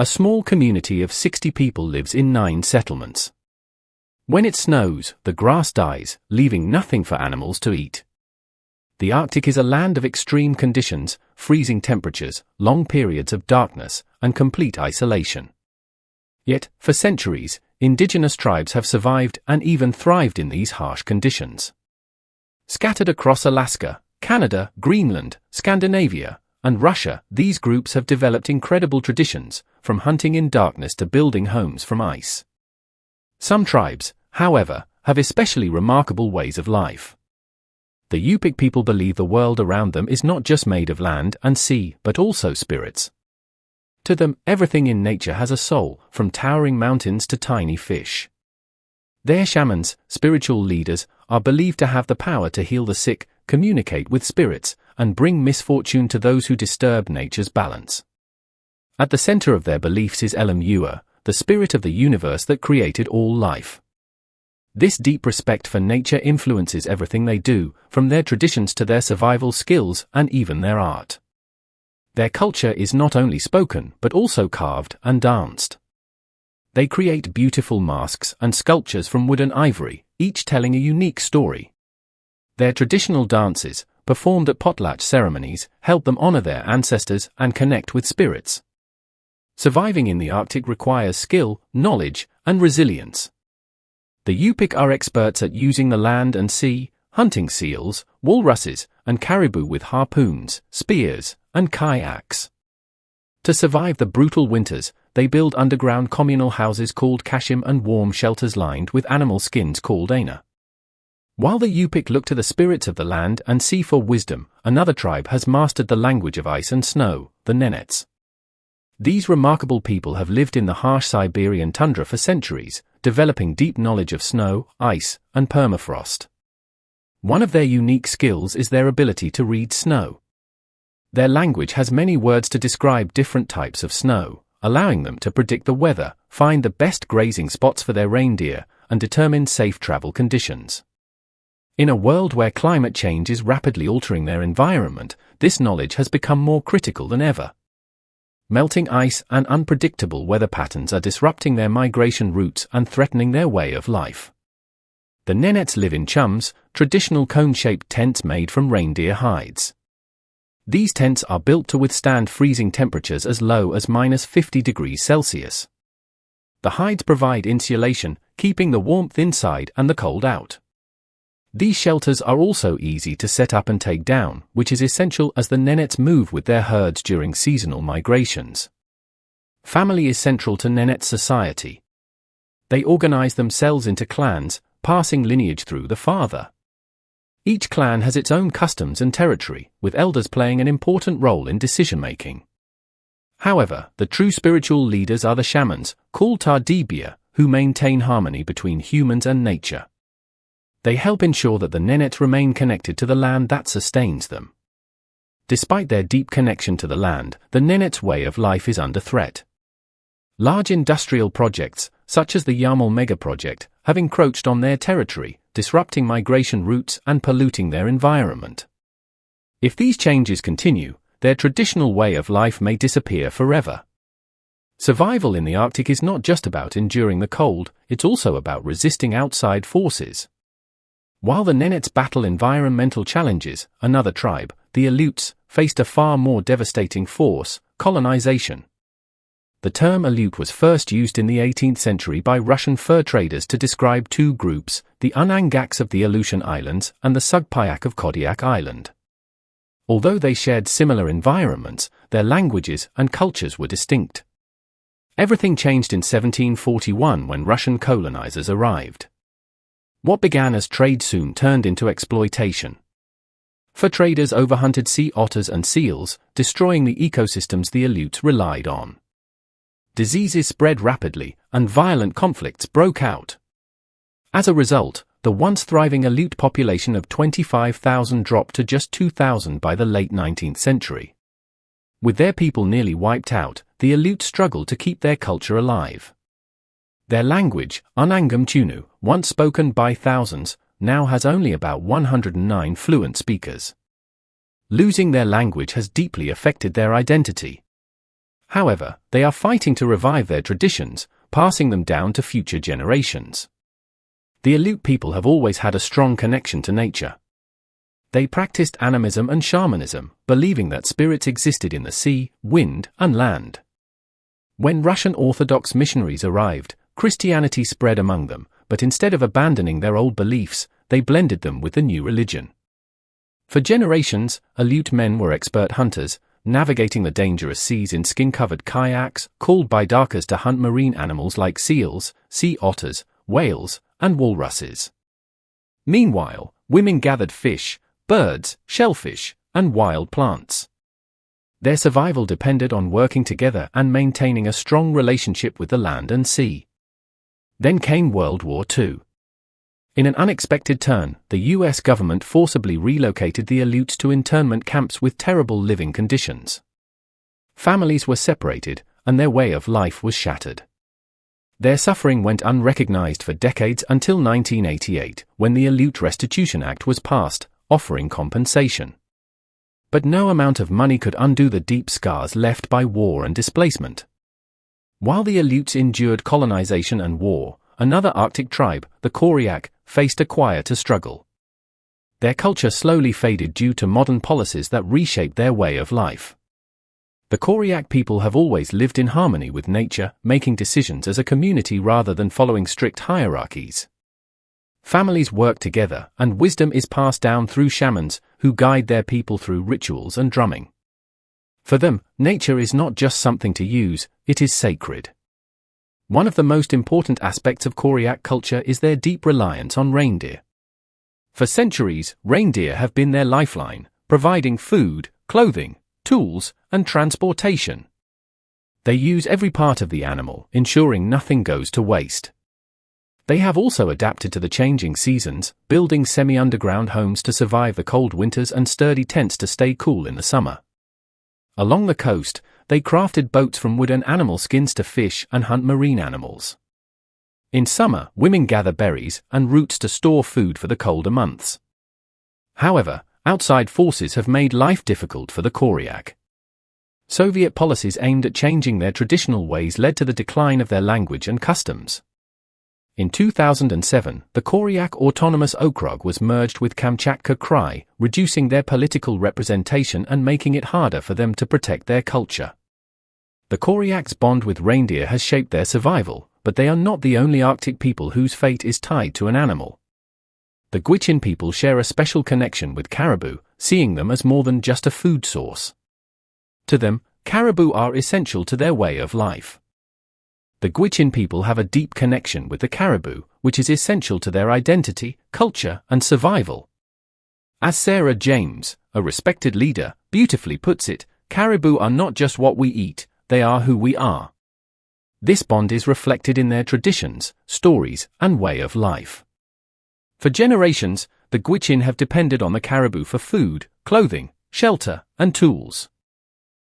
A small community of 60 people lives in 9 settlements. When it snows, the grass dies, leaving nothing for animals to eat. The Arctic is a land of extreme conditions, freezing temperatures, long periods of darkness, and complete isolation. Yet, for centuries, indigenous tribes have survived and even thrived in these harsh conditions. Scattered across Alaska, Canada, Greenland, Scandinavia, and Russia, these groups have developed incredible traditions, from hunting in darkness to building homes from ice. Some tribes, however, have especially remarkable ways of life. The Yupik people believe the world around them is not just made of land and sea, but also spirits. To them, everything in nature has a soul, from towering mountains to tiny fish. Their shamans, spiritual leaders, are believed to have the power to heal the sick, communicate with spirits, and bring misfortune to those who disturb nature's balance. At the center of their beliefs is Elam-Ua, the spirit of the universe that created all life. This deep respect for nature influences everything they do, from their traditions to their survival skills and even their art. Their culture is not only spoken but also carved and danced. They create beautiful masks and sculptures from wood and ivory, each telling a unique story. Their traditional dances, performed at potlatch ceremonies, help them honor their ancestors and connect with spirits. Surviving in the Arctic requires skill, knowledge, and resilience. The Yupik are experts at using the land and sea, hunting seals, walruses, and caribou with harpoons, spears, and kayaks. To survive the brutal winters, they build underground communal houses called kashim and warm shelters lined with animal skins called aina. While the Yupik look to the spirits of the land and sea for wisdom, another tribe has mastered the language of ice and snow, the Nenets. These remarkable people have lived in the harsh Siberian tundra for centuries, developing deep knowledge of snow, ice, and permafrost. One of their unique skills is their ability to read snow. Their language has many words to describe different types of snow, allowing them to predict the weather, find the best grazing spots for their reindeer, and determine safe travel conditions. In a world where climate change is rapidly altering their environment, this knowledge has become more critical than ever. Melting ice and unpredictable weather patterns are disrupting their migration routes and threatening their way of life. The Nenets live in chums, traditional cone-shaped tents made from reindeer hides. These tents are built to withstand freezing temperatures as low as -50 degrees Celsius. The hides provide insulation, keeping the warmth inside and the cold out. These shelters are also easy to set up and take down, which is essential as the Nenets move with their herds during seasonal migrations. Family is central to Nenet society. They organize themselves into clans, passing lineage through the father. Each clan has its own customs and territory, with elders playing an important role in decision-making. However, the true spiritual leaders are the shamans, called Tardibia, who maintain harmony between humans and nature. They help ensure that the Nenet remain connected to the land that sustains them. Despite their deep connection to the land, the Nenets' way of life is under threat. Large industrial projects, such as the Yamal Mega Project, have encroached on their territory, disrupting migration routes and polluting their environment. If these changes continue, their traditional way of life may disappear forever. Survival in the Arctic is not just about enduring the cold, it's also about resisting outside forces. While the Nenets battle environmental challenges, another tribe, the Aleuts, faced a far more devastating force: colonization. The term Aleut was first used in the 18th century by Russian fur traders to describe two groups, the Unangaks of the Aleutian Islands and the Sugpiaq of Kodiak Island. Although they shared similar environments, their languages and cultures were distinct. Everything changed in 1741 when Russian colonizers arrived. What began as trade soon turned into exploitation. Fur traders overhunted sea otters and seals, destroying the ecosystems the Aleuts relied on. Diseases spread rapidly, and violent conflicts broke out. As a result, the once thriving Aleut population of 25,000 dropped to just 2,000 by the late 19th century. With their people nearly wiped out, the Aleut struggled to keep their culture alive. Their language, Unangam Tunu, once spoken by thousands, now has only about 109 fluent speakers. Losing their language has deeply affected their identity. However, they are fighting to revive their traditions, passing them down to future generations. The Aleut people have always had a strong connection to nature. They practiced animism and shamanism, believing that spirits existed in the sea, wind, and land. When Russian Orthodox missionaries arrived, Christianity spread among them, but instead of abandoning their old beliefs, they blended them with the new religion. For generations, Aleut men were expert hunters, navigating the dangerous seas in skin-covered kayaks, called baidarkas to hunt marine animals like seals, sea otters, whales, and walruses. Meanwhile, women gathered fish, birds, shellfish, and wild plants. Their survival depended on working together and maintaining a strong relationship with the land and sea. Then came World War II. In an unexpected turn, the US government forcibly relocated the Aleuts to internment camps with terrible living conditions. Families were separated, and their way of life was shattered. Their suffering went unrecognized for decades until 1988, when the Aleut Restitution Act was passed, offering compensation. But no amount of money could undo the deep scars left by war and displacement. While the Aleuts endured colonization and war, another Arctic tribe, the Koryak, faced a quieter struggle. Their culture slowly faded due to modern policies that reshaped their way of life. The Koryak people have always lived in harmony with nature, making decisions as a community rather than following strict hierarchies. Families work together, and wisdom is passed down through shamans, who guide their people through rituals and drumming. For them, nature is not just something to use, it is sacred. One of the most important aspects of Koryak culture is their deep reliance on reindeer. For centuries, reindeer have been their lifeline, providing food, clothing, tools, and transportation. They use every part of the animal, ensuring nothing goes to waste. They have also adapted to the changing seasons, building semi-underground homes to survive the cold winters and sturdy tents to stay cool in the summer. Along the coast, they crafted boats from wood and animal skins to fish and hunt marine animals. In summer, women gather berries and roots to store food for the colder months. However, outside forces have made life difficult for the Koryak. Soviet policies aimed at changing their traditional ways led to the decline of their language and customs. In 2007, the Koryak Autonomous Okrug was merged with Kamchatka Krai, reducing their political representation and making it harder for them to protect their culture. The Koryak's bond with reindeer has shaped their survival, but they are not the only Arctic people whose fate is tied to an animal. The Gwich'in people share a special connection with caribou, seeing them as more than just a food source. To them, caribou are essential to their way of life. The Gwich'in people have a deep connection with the caribou, which is essential to their identity, culture, and survival. As Sarah James, a respected leader, beautifully puts it, caribou are not just what we eat, they are who we are. This bond is reflected in their traditions, stories, and way of life. For generations, the Gwich'in have depended on the caribou for food, clothing, shelter, and tools.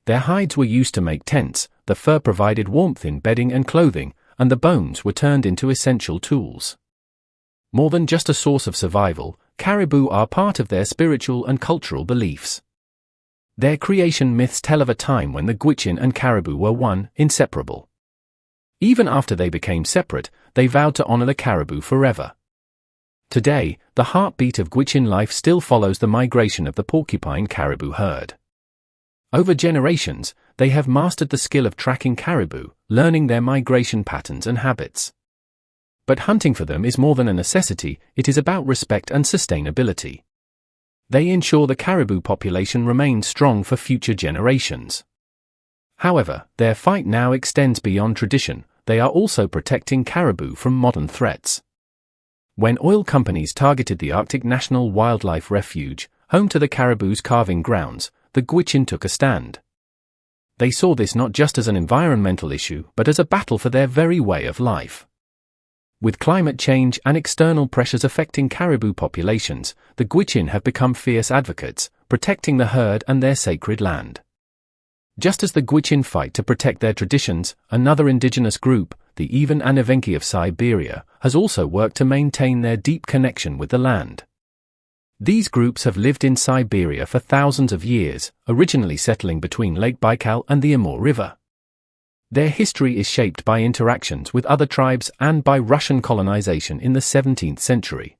Their hides were used to make tents, the fur provided warmth in bedding and clothing, and the bones were turned into essential tools. More than just a source of survival, caribou are part of their spiritual and cultural beliefs. Their creation myths tell of a time when the Gwich'in and caribou were one, inseparable. Even after they became separate, they vowed to honor the caribou forever. Today, the heartbeat of Gwich'in life still follows the migration of the porcupine caribou herd. Over generations, they have mastered the skill of tracking caribou, learning their migration patterns and habits. But hunting for them is more than a necessity, it is about respect and sustainability. They ensure the caribou population remains strong for future generations. However, their fight now extends beyond tradition, they are also protecting caribou from modern threats. When oil companies targeted the Arctic National Wildlife Refuge, home to the caribou's calving grounds, the Gwich'in took a stand. They saw this not just as an environmental issue but as a battle for their very way of life. With climate change and external pressures affecting caribou populations, the Gwich'in have become fierce advocates, protecting the herd and their sacred land. Just as the Gwich'in fight to protect their traditions, another indigenous group, the Ivan and Evenki of Siberia, has also worked to maintain their deep connection with the land. These groups have lived in Siberia for thousands of years, originally settling between Lake Baikal and the Amur River. Their history is shaped by interactions with other tribes and by Russian colonization in the 17th century.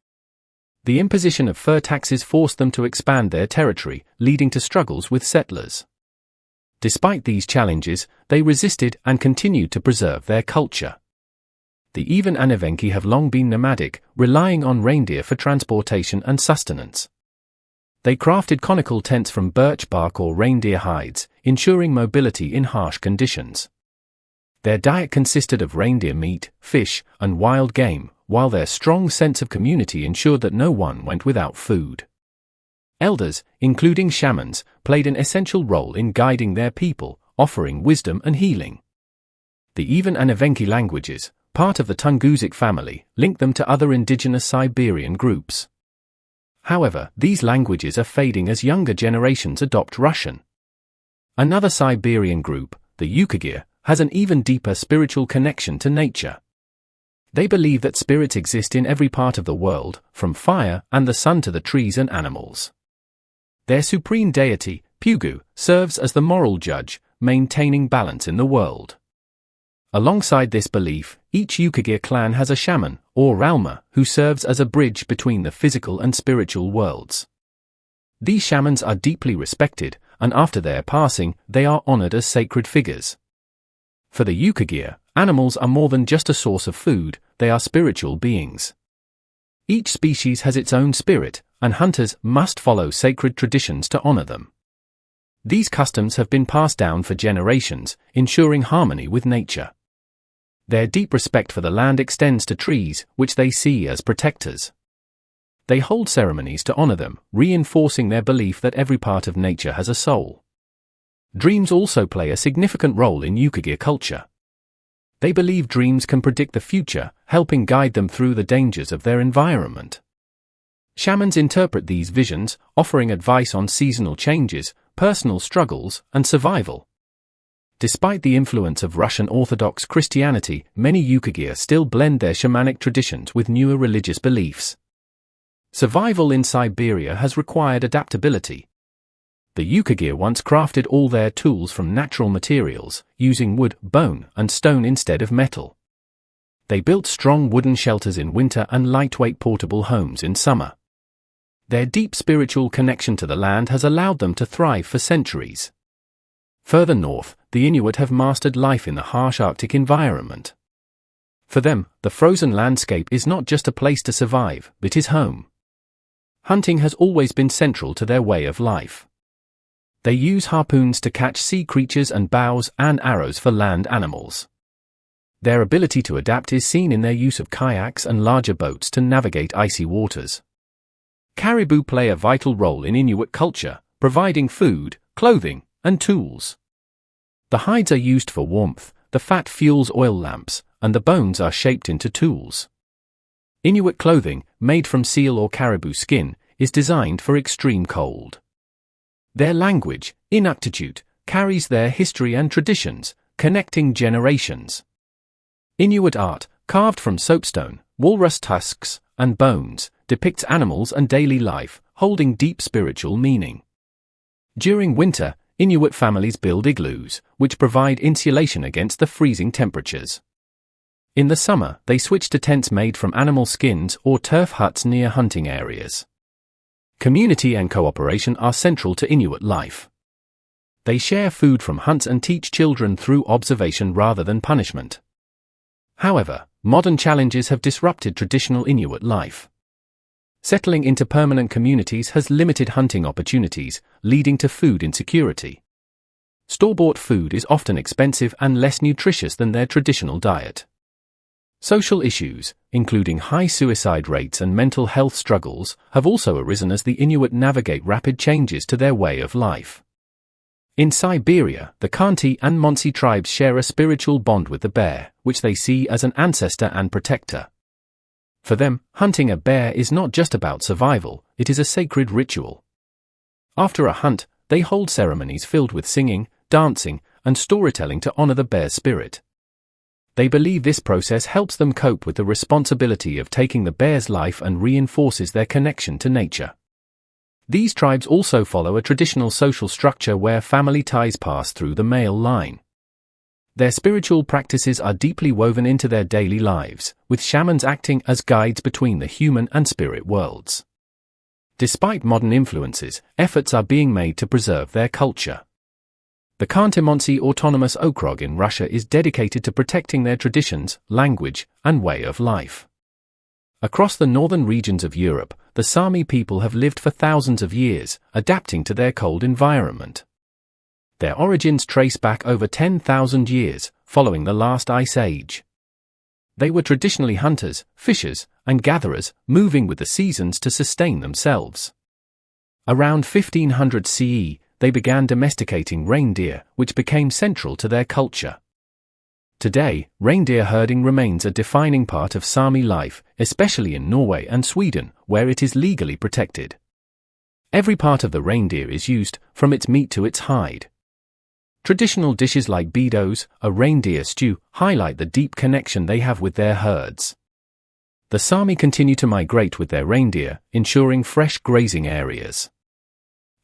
The imposition of fur taxes forced them to expand their territory, leading to struggles with settlers. Despite these challenges, they resisted and continued to preserve their culture. The Ivan and Evenki have long been nomadic, relying on reindeer for transportation and sustenance. They crafted conical tents from birch bark or reindeer hides, ensuring mobility in harsh conditions. Their diet consisted of reindeer meat, fish, and wild game, while their strong sense of community ensured that no one went without food. Elders, including shamans, played an essential role in guiding their people, offering wisdom and healing. The Ivan and Evenki languages, part of the Tungusic family, link them to other indigenous Siberian groups. However, these languages are fading as younger generations adopt Russian. Another Siberian group, the Yukagir, has an even deeper spiritual connection to nature. They believe that spirits exist in every part of the world, from fire and the sun to the trees and animals. Their supreme deity, Pugu, serves as the moral judge, maintaining balance in the world. Alongside this belief, each Yukagir clan has a shaman, or Ralma, who serves as a bridge between the physical and spiritual worlds. These shamans are deeply respected, and after their passing, they are honored as sacred figures. For the Yukagir, animals are more than just a source of food, they are spiritual beings. Each species has its own spirit, and hunters must follow sacred traditions to honor them. These customs have been passed down for generations, ensuring harmony with nature. Their deep respect for the land extends to trees, which they see as protectors. They hold ceremonies to honor them, reinforcing their belief that every part of nature has a soul. Dreams also play a significant role in Yukagir culture. They believe dreams can predict the future, helping guide them through the dangers of their environment. Shamans interpret these visions, offering advice on seasonal changes, personal struggles, and survival. Despite the influence of Russian Orthodox Christianity, many Yukagir still blend their shamanic traditions with newer religious beliefs. Survival in Siberia has required adaptability. The Yukagir once crafted all their tools from natural materials, using wood, bone, and stone instead of metal. They built strong wooden shelters in winter and lightweight portable homes in summer. Their deep spiritual connection to the land has allowed them to thrive for centuries. Further north, the Inuit have mastered life in the harsh Arctic environment. For them, the frozen landscape is not just a place to survive, but is home. Hunting has always been central to their way of life. They use harpoons to catch sea creatures and bows and arrows for land animals. Their ability to adapt is seen in their use of kayaks and larger boats to navigate icy waters. Caribou play a vital role in Inuit culture, providing food, clothing, and tools. The hides are used for warmth, the fat fuels oil lamps, and the bones are shaped into tools. Inuit clothing, made from seal or caribou skin, is designed for extreme cold. Their language, Inuktitut, carries their history and traditions, connecting generations. Inuit art, carved from soapstone, walrus tusks, and bones, depicts animals and daily life, holding deep spiritual meaning. During winter, Inuit families build igloos, which provide insulation against the freezing temperatures. In the summer, they switch to tents made from animal skins or turf huts near hunting areas. Community and cooperation are central to Inuit life. They share food from hunts and teach children through observation rather than punishment. However, modern challenges have disrupted traditional Inuit life. Settling into permanent communities has limited hunting opportunities, leading to food insecurity. Store-bought food is often expensive and less nutritious than their traditional diet. Social issues, including high suicide rates and mental health struggles, have also arisen as the Inuit navigate rapid changes to their way of life. In Siberia, the Khanty and Munsee tribes share a spiritual bond with the bear, which they see as an ancestor and protector. For them, hunting a bear is not just about survival, it is a sacred ritual. After a hunt, they hold ceremonies filled with singing, dancing, and storytelling to honor the bear's spirit. They believe this process helps them cope with the responsibility of taking the bear's life and reinforces their connection to nature. These tribes also follow a traditional social structure where family ties pass through the male line. Their spiritual practices are deeply woven into their daily lives, with shamans acting as guides between the human and spirit worlds. Despite modern influences, efforts are being made to preserve their culture. The Khanty-Mansi Autonomous Okrug in Russia is dedicated to protecting their traditions, language, and way of life. Across the northern regions of Europe, the Sami people have lived for thousands of years, adapting to their cold environment. Their origins trace back over 10,000 years, following the last ice age. They were traditionally hunters, fishers, and gatherers, moving with the seasons to sustain themselves. Around 1500 CE, they began domesticating reindeer, which became central to their culture. Today, reindeer herding remains a defining part of Sami life, especially in Norway and Sweden, where it is legally protected. Every part of the reindeer is used, from its meat to its hide. Traditional dishes like bedos, a reindeer stew, highlight the deep connection they have with their herds. The Sami continue to migrate with their reindeer, ensuring fresh grazing areas.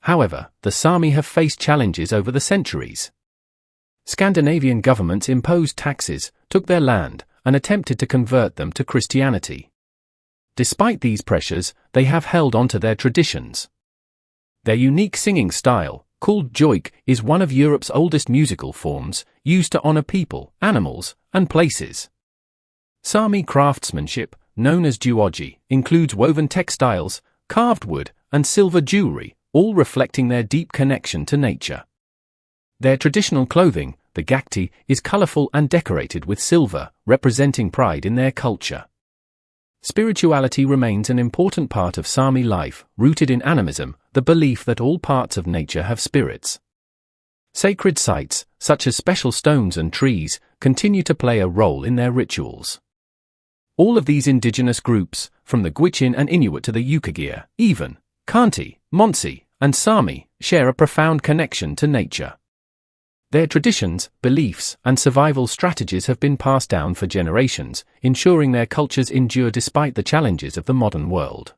However, the Sami have faced challenges over the centuries. Scandinavian governments imposed taxes, took their land, and attempted to convert them to Christianity. Despite these pressures, they have held on to their traditions. Their unique singing style, called Gwich'in, is one of Europe's oldest musical forms, used to honor people, animals, and places. Sami craftsmanship, known as duoji, includes woven textiles, carved wood, and silver jewelry, all reflecting their deep connection to nature. Their traditional clothing, the gakti, is colorful and decorated with silver, representing pride in their culture. Spirituality remains an important part of Sami life, rooted in animism, the belief that all parts of nature have spirits. Sacred sites, such as special stones and trees, continue to play a role in their rituals. All of these indigenous groups, from the Gwich'in and Inuit to the Yukagir, even Khanty, Mansi, and Sami, share a profound connection to nature. Their traditions, beliefs, and survival strategies have been passed down for generations, ensuring their cultures endure despite the challenges of the modern world.